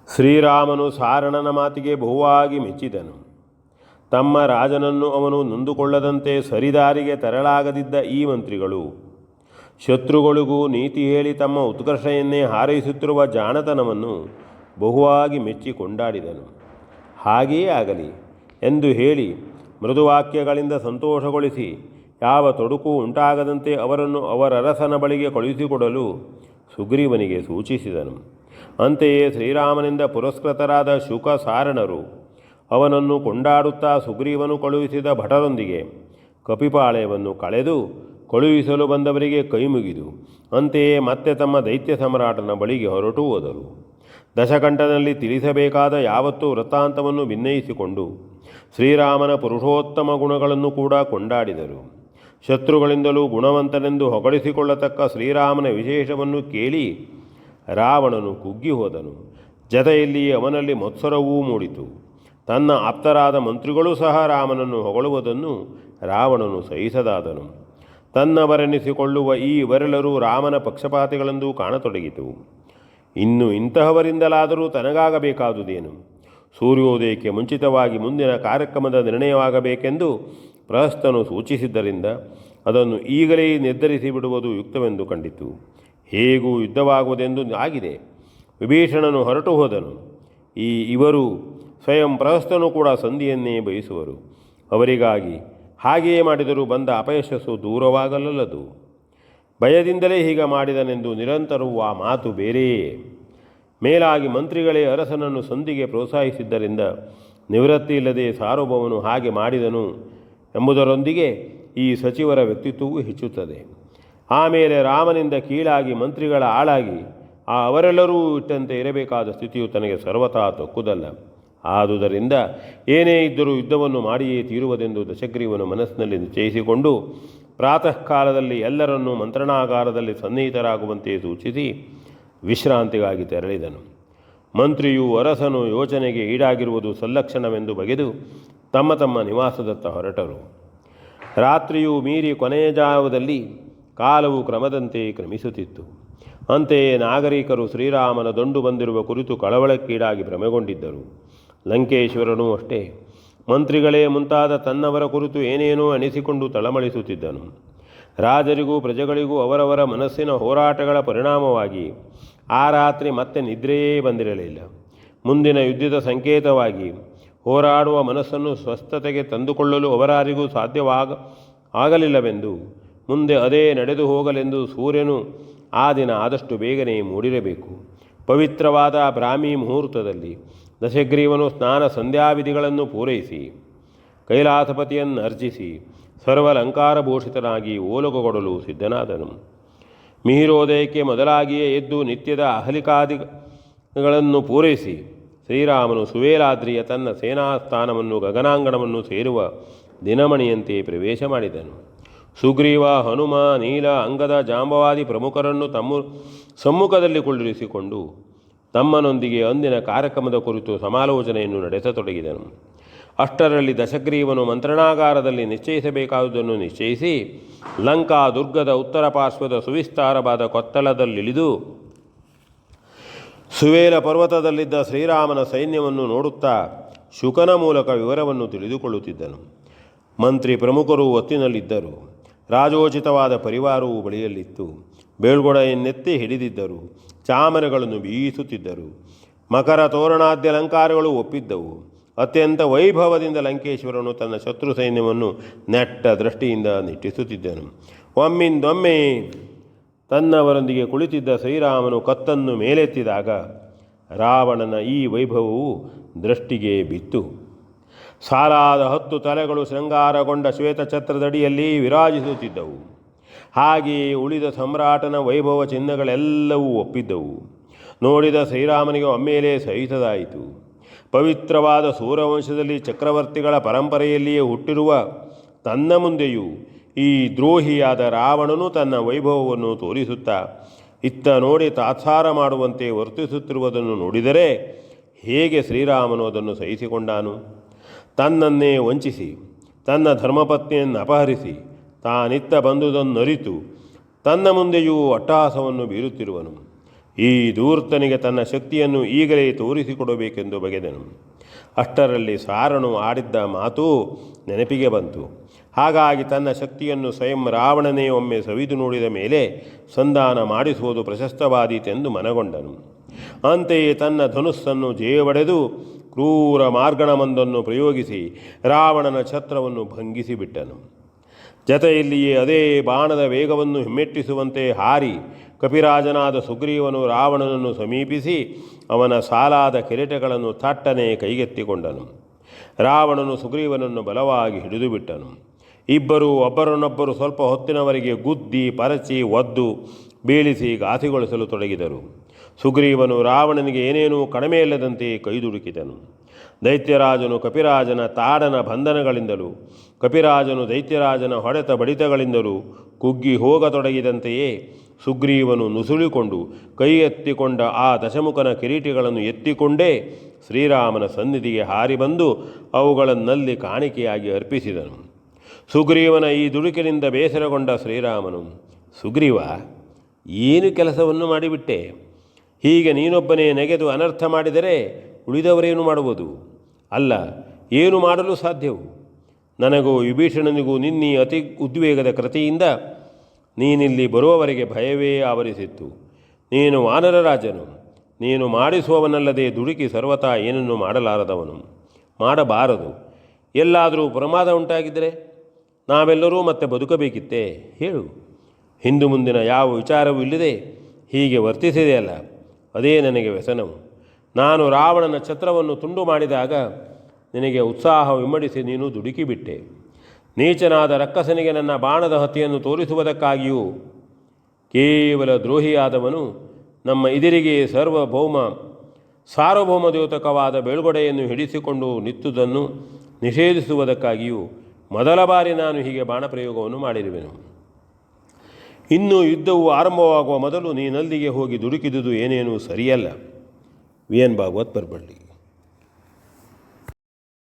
ಶ್ರೀರಾಮನು ಸಾರಣನ ಮಾತಿಗೆ ಬಹುವಾಗಿ ಮೆಚ್ಚಿದನು. ತಮ್ಮ ರಾಜನನ್ನು ಅವನು ನೊಂದುಕೊಳ್ಳದಂತೆ ಸರಿದಾರಿಗೆ ತರಲಾಗದಿದ್ದ ಈ ಮಂತ್ರಿಗಳು ಶತ್ರುಗಳಿಗೂ ನೀತಿ ಹೇಳಿ ತಮ್ಮ ಉತ್ಕರ್ಷೆಯನ್ನೇ ಹಾರೈಸುತ್ತಿರುವ ಜಾಣತನವನ್ನು ಬಹುವಾಗಿ ಮೆಚ್ಚಿ ಕೊಂಡಾಡಿದನು. ಹಾಗೆಯೇ ಆಗಲಿ ಎಂದು ಹೇಳಿ ಮೃದುವಾಕ್ಯಗಳಿಂದ ಸಂತೋಷಗೊಳಿಸಿ ಯಾವ ತೊಡಕು ಉಂಟಾಗದಂತೆ ಅವರನ್ನು ಅವರರಸನ ಬಳಿಗೆ ಕಳುಹಿಸಿಕೊಡಲು ಸುಗ್ರೀವನಿಗೆ ಸೂಚಿಸಿದನು. ಅಂತೆಯೇ ಶ್ರೀರಾಮನಿಂದ ಪುರಸ್ಕೃತರಾದ ಶುಕ ಸಾರಣರು ಅವನನ್ನು ಕೊಂಡಾಡುತ್ತಾ ಸುಗ್ರೀವನು ಕಳುಹಿಸಿದ ಭಟರೊಂದಿಗೆ ಕಪಿಪಾಳೆಯನ್ನು ಕಳೆದು ಕಳುಹಿಸಲು ಬಂದವರಿಗೆ ಕೈಮುಗಿದು ಅಂತೆಯೇ ಮತ್ತೆ ತಮ್ಮ ದೈತ್ಯ ಸಮ್ರಾಟನ ಬಳಿಗೆ ಹೊರಟು ಹೋದರು. ದಶಕಂಠನಲ್ಲಿ ತಿಳಿಸಬೇಕಾದ ಯಾವತ್ತೂ ವೃತ್ತಾಂತವನ್ನು ಭಿನ್ನಯಿಸಿಕೊಂಡು ಶ್ರೀರಾಮನ ಪುರುಷೋತ್ತಮ ಗುಣಗಳನ್ನು ಕೂಡ ಕೊಂಡಾಡಿದರು. ಶತ್ರುಗಳಿಂದಲೂ ಗುಣವಂತನೆಂದು ಹೊಗಳಿಸಿಕೊಳ್ಳತಕ್ಕ ಶ್ರೀರಾಮನ ವಿಶೇಷವನ್ನು ಕೇಳಿ ರಾವಣನು ಕುಗ್ಗಿ ಹೋದನು. ಜತೆಯಲ್ಲಿ ಅವನಲ್ಲಿ ಮತ್ಸರವೂ ಮೂಡಿತು. ತನ್ನ ಆಪ್ತರಾದ ಮಂತ್ರಿಗಳೂ ಸಹ ರಾಮನನ್ನು ಹೊಗಳುವುದನ್ನು ರಾವಣನು ಸಹಿಸದಾದನು. ತನ್ನವರೆನಿಸಿಕೊಳ್ಳುವ ಈ ಇವರೆಲ್ಲರೂ ರಾಮನ ಪಕ್ಷಪಾತಿಗಳೆಂದು ಕಾಣತೊಡಗಿತು. ಇನ್ನು ಇಂತಹವರಿಂದಲಾದರೂ ತನಗಾಗಬೇಕಾದುದೇನು? ಸೂರ್ಯೋದಯಕ್ಕೆ ಮುಂಚಿತವಾಗಿ ಮುಂದಿನ ಕಾರ್ಯಕ್ರಮದ ನಿರ್ಣಯವಾಗಬೇಕೆಂದು ಪ್ರಹಸ್ತನು ಸೂಚಿಸಿದ್ದರಿಂದ ಅದನ್ನು ಈಗಲೇ ನಿರ್ಧರಿಸಿ ಬಿಡುವುದು ಯುಕ್ತವೆಂದು ಕಂಡಿತು. ಹೇಗೂ ಯುದ್ಧವಾಗುವುದೆಂದು ಆಗಿದೆ. ವಿಭೀಷಣನು ಹೊರಟು ಹೋದನು. ಇವರು ಸ್ವಯಂ ಪ್ರಹಸ್ತನು ಕೂಡ ಸಂಧಿಯನ್ನೇ ಬಯಸುವರು. ಅವರಿಗಾಗಿ ಹಾಗೆಯೇ ಮಾಡಿದರೂ ಬಂದ ಅಪಯಶಸ್ಸು ದೂರವಾಗಲಲ್ಲದು. ಭಯದಿಂದಲೇ ಹೀಗೆ ಮಾಡಿದನೆಂದು ನಿರಂತರವೂ ಆ ಮಾತು ಬೇರೆಯೇ. ಮೇಲಾಗಿ ಮಂತ್ರಿಗಳೇ ಅರಸನನ್ನು ಸಂಧಿಗೆ ಪ್ರೋತ್ಸಾಹಿಸಿದ್ದರಿಂದ ನಿವೃತ್ತಿ ಇಲ್ಲದೆ ಸಾರ್ವಭೌಮನು ಹಾಗೆ ಮಾಡಿದನು ಎಂಬುದರೊಂದಿಗೆ ಈ ಸಚಿವರ ವ್ಯಕ್ತಿತ್ವವೂ ಹೆಚ್ಚುತ್ತದೆ. ಆಮೇಲೆ ರಾಮನಿಂದ ಕೀಳಾಗಿ ಮಂತ್ರಿಗಳ ಆಳಾಗಿ ಅವರೆಲ್ಲರೂ ಇಟ್ಟಂತೆ ಇರಬೇಕಾದ ಸ್ಥಿತಿಯು ತನಗೆ ಸರ್ವತಾ ತಕ್ಕುದಲ್ಲ. ಆದುದರಿಂದ ಏನೇ ಇದ್ದರೂ ಯುದ್ಧವನ್ನು ಮಾಡಿಯೇ ತೀರುವುದೆಂದು ದಶಗ್ರೀವನು ಮನಸ್ಸಿನಲ್ಲಿ ನಿಶ್ಚಯಿಸಿಕೊಂಡು ಪ್ರಾತಃ ಕಾಲದಲ್ಲಿ ಎಲ್ಲರನ್ನೂ ಮಂತ್ರಣಾಗಾರದಲ್ಲಿ ಸನ್ನಿಹಿತರಾಗುವಂತೆ ಸೂಚಿಸಿ ವಿಶ್ರಾಂತಿಗಾಗಿ ತೆರಳಿದನು. ಮಂತ್ರಿಯು ಅರಸನು ಯೋಚನೆಗೆ ಈಡಾಗಿರುವುದು ಸಲ್ಲಕ್ಷಣವೆಂದು ಬಗೆದು ತಮ್ಮ ತಮ್ಮ ನಿವಾಸದತ್ತ ಹೊರಟರು. ರಾತ್ರಿಯೂ ಮೀರಿ ಕೊನೆಯ ಜಾವದಲ್ಲಿ ಕಾಲವು ಕ್ರಮದಂತೆ ಕ್ರಮಿಸುತ್ತಿತ್ತು. ಅಂತೆಯೇ ನಾಗರಿಕರು ಶ್ರೀರಾಮನ ದಂಡು ಬಂದಿರುವ ಕುರಿತು ಕಳವಳಕ್ಕೀಡಾಗಿ ಭ್ರಮೆಗೊಂಡಿದ್ದರು. ಲಂಕೇಶ್ವರನೂ ಅಷ್ಟೇ. ಮಂತ್ರಿಗಳೇ ಮುಂತಾದ ತನ್ನವರ ಕುರಿತು ಏನೇನೋ ಅನಿಸಿಕೊಂಡು ತಳಮಳಿಸುತ್ತಿದ್ದನು. ರಾಜರಿಗೂ ಪ್ರಜೆಗಳಿಗೂ ಅವರವರ ಮನಸ್ಸಿನ ಹೋರಾಟಗಳ ಪರಿಣಾಮವಾಗಿ ಆ ರಾತ್ರಿ ಮತ್ತೆ ನಿದ್ರೆಯೇ ಬಂದಿರಲಿಲ್ಲ. ಮುಂದಿನ ಯುದ್ಧದ ಸಂಕೇತವಾಗಿ ಹೋರಾಡುವ ಮನಸ್ಸನ್ನು ಸ್ವಸ್ಥತೆಗೆ ತಂದುಕೊಳ್ಳಲು ಅವರಾರಿಗೂ ಆಗಲಿಲ್ಲವೆಂದು ಮುಂದೆ ಅದೇ ನಡೆದು ಹೋಗಲೆಂದು ಸೂರ್ಯನು ಆ ದಿನ ಆದಷ್ಟು ಬೇಗನೆ ಮೂಡಿರಬೇಕು. ಪವಿತ್ರವಾದ ಬ್ರಾಹ್ಮಿ ಮುಹೂರ್ತದಲ್ಲಿ ದಶಗ್ರೀವನು ಸ್ನಾನ ಸಂಧ್ಯಾವಿಧಿಗಳನ್ನು ಪೂರೈಸಿ ಕೈಲಾಸಪತಿಯನ್ನು ಅರ್ಚಿಸಿ ಸರ್ವಲಂಕಾರಭೂಷಿತನಾಗಿ ಓಲಗಗೊಡಲು ಸಿದ್ಧನಾದನು. ಮಿಹಿರೋದಯಕ್ಕೆ ಮೊದಲಾಗಿಯೇ ಎದ್ದು ನಿತ್ಯದ ಅಹಲಿಕಾದಿಗಳನ್ನು ಪೂರೈಸಿ ಶ್ರೀರಾಮನು ಸುವೇಲಾದ್ರಿಯ ತನ್ನ ಸೇನಾಸ್ಥಾನವನ್ನು ಗಗನಾಂಗಣವನ್ನು ಸೇರುವ ದಿನಮಣಿಯಂತೆ ಪ್ರವೇಶ ಮಾಡಿದನು. ಸುಗ್ರೀವ, ಹನುಮ, ನೀಲ, ಅಂಗದ, ಜಾಂಬವಾದಿ ಪ್ರಮುಖರನ್ನು ತಮ್ಮ ಸಮ್ಮುಖದಲ್ಲಿ ಕುಳ್ಳಿರಿಸಿಕೊಂಡು ತಮ್ಮನೊಂದಿಗೆ ಅಂದಿನ ಕಾರ್ಯಕ್ರಮದ ಕುರಿತು ಸಮಾಲೋಚನೆಯನ್ನು ನಡೆಸತೊಡಗಿದನು. ಅಷ್ಟರಲ್ಲಿ ದಶಗ್ರೀವನು ಮಂತ್ರಣಾಗಾರದಲ್ಲಿ ನಿಶ್ಚಯಿಸಬೇಕಾದುದನ್ನು ನಿಶ್ಚಯಿಸಿ ಲಂಕಾ ದುರ್ಗದ ಉತ್ತರ ಪಾರ್ಶ್ವದ ಸುವಿಸ್ತಾರವಾದ ಕೊತ್ತಲದಲ್ಲಿಳಿದು ಸುವೇಲ ಪರ್ವತದಲ್ಲಿದ್ದ ಶ್ರೀರಾಮನ ಸೈನ್ಯವನ್ನು ನೋಡುತ್ತಾ ಶುಕನ ಮೂಲಕ ವಿವರವನ್ನು ತಿಳಿದುಕೊಳ್ಳುತ್ತಿದ್ದನು. ಮಂತ್ರಿ ಪ್ರಮುಖರು ಒತ್ತಿನಲ್ಲಿದ್ದರು. ರಾಜೋಚಿತವಾದ ಪರಿವಾರವು ಬಳಿಯಲ್ಲಿತ್ತು. ಬೇಳ್ಗೊಡೆಯನ್ನೆತ್ತಿ ಹಿಡಿದಿದ್ದರು. ಚಾಮರಗಳನ್ನು ಬೀಸುತ್ತಿದ್ದರು. ಮಕರ ತೋರಣಾದ್ಯಲಂಕಾರಗಳು ಒಪ್ಪಿದ್ದವು. ಅತ್ಯಂತ ವೈಭವದಿಂದ ಲಂಕೇಶ್ವರನು ತನ್ನ ಶತ್ರು ಸೈನ್ಯವನ್ನು ನೆಟ್ಟ ದೃಷ್ಟಿಯಿಂದ ನಿಟ್ಟಿಸುತ್ತಿದ್ದನು. ಒಮ್ಮಿಂದೊಮ್ಮೆ ತನ್ನವರೊಂದಿಗೆ ಕುಳಿತಿದ್ದ ಶ್ರೀರಾಮನು ಕತ್ತನ್ನು ಮೇಲೆತ್ತಿದಾಗ ರಾವಣನ ಈ ವೈಭವವು ದೃಷ್ಟಿಗೆ ಬಿತ್ತು. ಸಾಲಾದ 10 ತಲೆಗಳು ಶೃಂಗಾರಗೊಂಡ ಶ್ವೇತಛತ್ರದಡಿಯಲ್ಲಿ ವಿರಾಜಿಸುತ್ತಿದ್ದವು. ಹಾಗೆಯೇ ಉಳಿದ ಸಮ್ರಾಟನ ವೈಭವ ಚಿಹ್ನೆಗಳೆಲ್ಲವೂ ಒಪ್ಪಿದ್ದವು. ನೋಡಿದ ಶ್ರೀರಾಮನಿಗೆ ಒಮ್ಮೆಲೇ ಸಹಿಸದಾಯಿತು. ಪವಿತ್ರವಾದ ಸೂರ್ಯವಂಶದಲ್ಲಿ ಚಕ್ರವರ್ತಿಗಳ ಪರಂಪರೆಯಲ್ಲಿಯೇ ಹುಟ್ಟಿರುವ ತನ್ನ ಮುಂದೆಯೂ ಈ ದ್ರೋಹಿಯಾದ ರಾವಣನು ತನ್ನ ವೈಭವವನ್ನು ತೋರಿಸುತ್ತಾ ಇತ್ತ ನೋಡಿ ತಾತ್ಸಾರ ಮಾಡುವಂತೆ ವರ್ತಿಸುತ್ತಿರುವುದನ್ನು ನೋಡಿದರೆ ಹೇಗೆ ಶ್ರೀರಾಮನು ಅದನ್ನು ಸಹಿಸಿಕೊಂಡಾನು? ತನ್ನನ್ನೇ ವಂಚಿಸಿ ತನ್ನ ಧರ್ಮಪತ್ನಿಯನ್ನು ಅಪಹರಿಸಿ ತಾನಿತ್ತ ಬಂದುದನ್ನರಿತು ತನ್ನ ಮುಂದೆಯೂ ಅಟ್ಟಹಾಸವನ್ನು ಬೀರುತ್ತಿರುವನು. ಈ ಧೂರ್ತನಿಗೆ ತನ್ನ ಶಕ್ತಿಯನ್ನು ಈಗಲೇ ತೋರಿಸಿಕೊಡಬೇಕೆಂದು ಬಗೆದನು. ಅಷ್ಟರಲ್ಲಿ ಸಾರನು ಆಡಿದ್ದ ಮಾತು ನೆನಪಿಗೆ ಬಂತು. ಹಾಗಾಗಿ ತನ್ನ ಶಕ್ತಿಯನ್ನು ಸ್ವಯಂ ರಾವಣನೇ ಒಮ್ಮೆ ಸವಿದು ನೋಡಿದ ಮೇಲೆ ಸಂಧಾನ ಮಾಡಿಸುವುದು ಪ್ರಶಸ್ತವಾದೀತೆಂದು ಮನಗೊಂಡನು. ಅಂತೆಯೇ ತನ್ನ ಧನುಸ್ಸನ್ನು ಜೇವಡೆದು ಕ್ರೂರ ಮಾರ್ಗಣಮೊಂದನ್ನು ಪ್ರಯೋಗಿಸಿ ರಾವಣನ ಛತ್ರವನ್ನು ಭಂಗಿಸಿಬಿಟ್ಟನು. ಜತೆಯಲ್ಲಿಯೇ ಅದೇ ಬಾಣದ ವೇಗವನ್ನು ಹಿಮ್ಮೆಟ್ಟಿಸುವಂತೆ ಹಾರಿ ಕಪಿರಾಜನಾದ ಸುಗ್ರೀವನು ರಾವಣನನ್ನು ಸಮೀಪಿಸಿ ಅವನ ಸಾಲಾದ ಕಿರೀಟಗಳನ್ನು ಥಟ್ಟನೆ ಕೈಗೆತ್ತಿಕೊಂಡನು. ರಾವಣನು ಸುಗ್ರೀವನನ್ನು ಬಲವಾಗಿ ಹಿಡಿದುಬಿಟ್ಟನು. ಇಬ್ಬರೂ ಒಬ್ಬರನ್ನೊಬ್ಬರು ಸ್ವಲ್ಪ ಹೊತ್ತಿನವರೆಗೆ ಗುದ್ದಿ ಪರಚಿ ಒದ್ದು ಬೀಳಿಸಿ ಘಾಸಿಗೊಳಿಸಲು ತೊಡಗಿದರು. ಸುಗ್ರೀವನು ರಾವಣನಿಗೆ ಏನೇನೂ ಕಡಿಮೆಯಿಲ್ಲದಂತೆ ಕೈದುಡುಕಿದನು. ದೈತ್ಯರಾಜನು ಕಪಿರಾಜನ ತಾಡನ ಬಂಧನಗಳಿಂದಲೂ ಕಪಿರಾಜನು ದೈತ್ಯರಾಜನ ಹೊಡೆತ ಬಡಿತಗಳಿಂದಲೂ ಕುಗ್ಗಿ ಹೋಗತೊಡಗಿದಂತೆಯೇ ಸುಗ್ರೀವನು ನುಸುಳಿಕೊಂಡು ಕೈ ಎತ್ತಿಕೊಂಡ ಆ ದಶಮುಖನ ಕಿರೀಟಿಗಳನ್ನು ಎತ್ತಿಕೊಂಡೇ ಶ್ರೀರಾಮನ ಸನ್ನಿಧಿಗೆ ಹಾರಿ ಬಂದು ಅವುಗಳನ್ನಲ್ಲಿ ಕಾಣಿಕೆಯಾಗಿ ಅರ್ಪಿಸಿದನು. ಸುಗ್ರೀವನ ಈ ದುಡುಕಿನಿಂದ ಬೇಸರಗೊಂಡ ಶ್ರೀರಾಮನು, ಸುಗ್ರೀವ, ಏನು ಕೆಲಸವನ್ನು ಮಾಡಿಬಿಟ್ಟೆ? ಹೀಗೆ ನೀನೊಬ್ಬನೇ ನೆಗೆದು ಅನರ್ಥ ಮಾಡಿದರೆ ಉಳಿದವರೇನು ಮಾಡುವುದು? ಅಲ್ಲ, ಏನು ಮಾಡಲು ಸಾಧ್ಯವು? ನನಗೂ ವಿಭೀಷಣನಿಗೂ ನಿನ್ನೀ ಅತಿ ಉದ್ವೇಗದ ಕೃತಿಯಿಂದ ನೀನಿಲ್ಲಿ ಬರುವವರೆಗೆ ಭಯವೇ ಆವರಿಸಿತ್ತು. ನೀನು ವಾನರ ರಾಜನು. ನೀನು ಮಾಡಿಸುವವನಲ್ಲದೆ ದುಡುಕಿ ಸರ್ವತಾ ಏನನ್ನು ಮಾಡಲಾರದವನು, ಮಾಡಬಾರದು. ಎಲ್ಲಾದರೂ ಪ್ರಮಾದ ಉಂಟಾಗಿದ್ದರೆ ನಾವೆಲ್ಲರೂ ಮತ್ತೆ ಬದುಕಬೇಕಿತ್ತೇ? ಹೇಳು. ಹಿಂದು ಮುಂದಿನ ಯಾವ ವಿಚಾರವೂ ಇಲ್ಲದೆ ಹೀಗೆ ವರ್ತಿಸಿದೆಯಲ್ಲ, ಅದೇ ನನಗೆ ವ್ಯಸನವು. ನಾನು ರಾವಣನ ಛತ್ರವನ್ನು ತುಂಡು ಮಾಡಿದಾಗ ನಿನಗೆ ಉತ್ಸಾಹವಿಮ್ಮಡಿಸಿ ನೀನು ದುಡುಕಿಬಿಟ್ಟೆ. ನೀಚನಾದ ರಕ್ಕಸನಿಗೆ ನನ್ನ ಬಾಣದ ಹತಿಯನ್ನು ತೋರಿಸುವುದಕ್ಕಾಗಿಯೂ ಕೇವಲ ದ್ರೋಹಿಯಾದವನು ನಮ್ಮ ಎದುರಿಗೆ ಸಾರ್ವಭೌಮ ದ್ಯೋತಕವಾದ ಬೆಳ್ಗೊಡೆಯನ್ನು ಹಿಡಿಸಿಕೊಂಡು ನಿತ್ತುದನ್ನು ನಿಷೇಧಿಸುವುದಕ್ಕಾಗಿಯೂ ಮೊದಲ ಬಾರಿ ನಾನು ಹೀಗೆ ಬಾಣಪ್ರಯೋಗವನ್ನು ಮಾಡಿರುವೆನು. ಇನ್ನು ಯುದ್ಧವು ಆರಂಭವಾಗುವ ಮೊದಲು ನೀನಲ್ಲಿಗೆ ಹೋಗಿ ದುಡುಕಿದುದು ಏನೇನೂ ಸರಿಯಲ್ಲ. V N Bhagwat ಪರ್ಬಳ್ಳಿ.